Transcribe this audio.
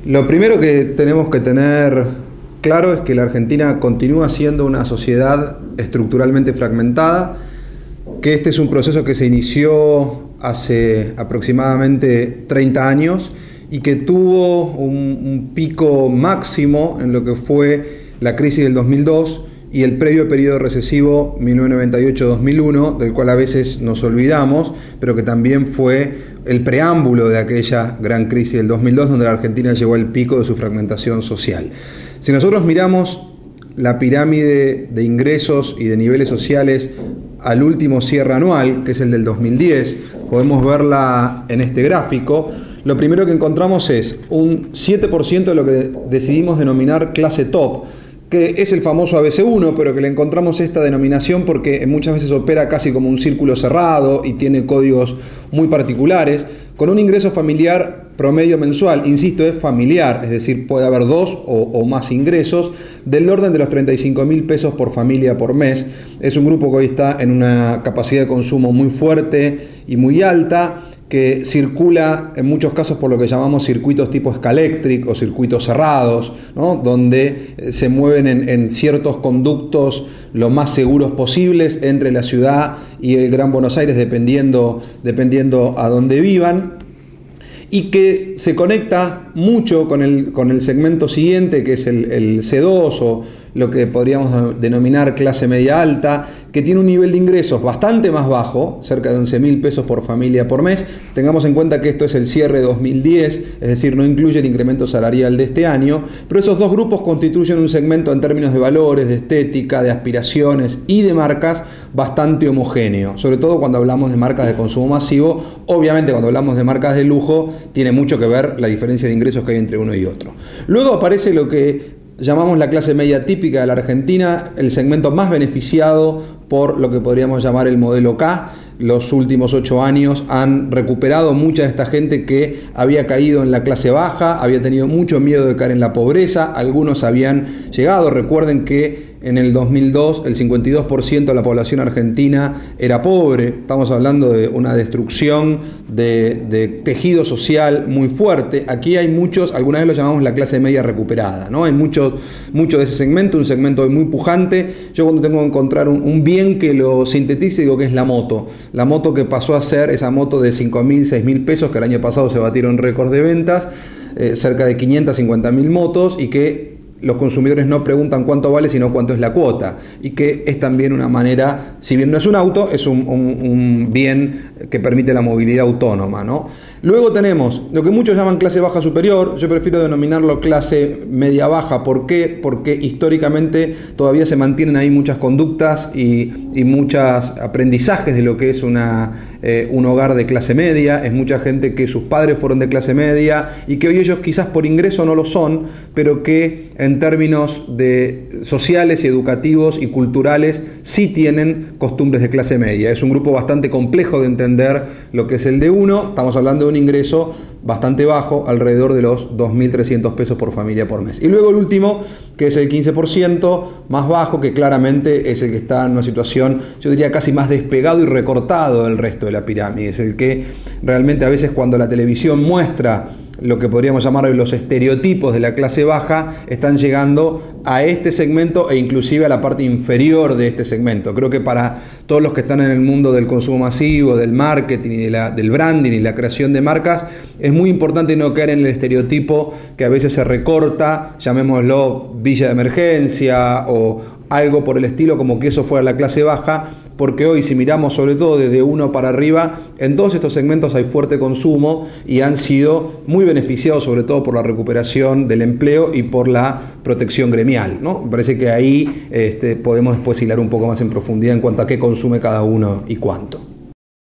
Lo primero que tenemos que tener claro es que la Argentina continúa siendo una sociedad estructuralmente fragmentada, que este es un proceso que se inició hace aproximadamente 30 años y que tuvo un pico máximo en lo que fue la crisis del 2002 y el previo periodo recesivo 1998-2001, del cual a veces nos olvidamos, pero que también fue el preámbulo de aquella gran crisis del 2002, donde la Argentina llegó al pico de su fragmentación social. Si nosotros miramos la pirámide de ingresos y de niveles sociales al último cierre anual, que es el del 2010, podemos verla en este gráfico. Lo primero que encontramos es un 7% de lo que decidimos denominar clase top, que es el famoso ABC1, pero que le encontramos esta denominación porque muchas veces opera casi como un círculo cerrado y tiene códigos muy particulares, con un ingreso familiar promedio mensual, insisto, es familiar, es decir, puede haber dos o más ingresos, del orden de los 35.000 pesos por familia por mes. Es un grupo que hoy está en una capacidad de consumo muy fuerte y muy alta, que circula en muchos casos por lo que llamamos circuitos tipo Scalectric o circuitos cerrados, ¿no? Donde se mueven en ciertos conductos lo más seguros posibles entre la ciudad y el Gran Buenos Aires, dependiendo a dónde vivan, y que se conecta mucho con el segmento siguiente, que es el C2 o lo que podríamos denominar clase media alta, que tiene un nivel de ingresos bastante más bajo, cerca de 11.000 pesos por familia por mes. Tengamos en cuenta que esto es el cierre de 2010, es decir, no incluye el incremento salarial de este año, pero esos dos grupos constituyen un segmento en términos de valores, de estética, de aspiraciones y de marcas bastante homogéneo, sobre todo cuando hablamos de marcas de consumo masivo. Obviamente cuando hablamos de marcas de lujo tiene mucho que ver la diferencia de ingresos que hay entre uno y otro. Luego aparece lo que llamamos la clase media típica de la Argentina, el segmento más beneficiado por lo que podríamos llamar el modelo K. Los últimos 8 años han recuperado mucha de esta gente que había caído en la clase baja, había tenido mucho miedo de caer en la pobreza, algunos habían llegado. Recuerden que en el 2002 el 52% de la población argentina era pobre. Estamos hablando de una destrucción de tejido social muy fuerte. Aquí hay muchos, alguna vez lo llamamos la clase media recuperada, ¿no? Hay mucho de ese segmento, un segmento hoy muy pujante. Yo cuando tengo que encontrar un bien que lo sintetice, digo que es la moto. La moto que pasó a ser esa moto de 5.000, 6.000 pesos, que el año pasado se batieron récords de ventas, cerca de 550.000 motos, y que los consumidores no preguntan cuánto vale, sino cuánto es la cuota, y que es también una manera, si bien no es un auto, es un bien que permite la movilidad autónoma, ¿no? Luego tenemos lo que muchos llaman clase baja superior. Yo prefiero denominarlo clase media baja. ¿Por qué? Porque históricamente todavía se mantienen ahí muchas conductas y muchos aprendizajes de lo que es un hogar de clase media. Es mucha gente que sus padres fueron de clase media y que hoy ellos quizás por ingreso no lo son, pero que en términos de sociales y educativos y culturales sí tienen costumbres de clase media. Es un grupo bastante complejo de entender lo que es el de uno. Estamos hablando de un ingreso bastante bajo, alrededor de los 2.300 pesos por familia por mes. Y luego el último, que es el 15% más bajo, que claramente es el que está en una situación, yo diría, casi más despegado y recortado del resto de la pirámide. Es el que realmente a veces, cuando la televisión muestra lo que podríamos llamar los estereotipos de la clase baja, están llegando a este segmento e inclusive a la parte inferior de este segmento. Creo que para todos los que están en el mundo del consumo masivo, del marketing y del branding y la creación de marcas, es muy importante no caer en el estereotipo que a veces se recorta, llamémoslo villa de emergencia o algo por el estilo, como que eso fuera la clase baja, porque hoy, si miramos sobre todo desde uno para arriba, en todos estos segmentos hay fuerte consumo y han sido muy beneficiados sobre todo por la recuperación del empleo y por la protección gremial, ¿no? Me parece que ahí podemos después hilar un poco más en profundidad en cuanto a qué consume cada uno y cuánto.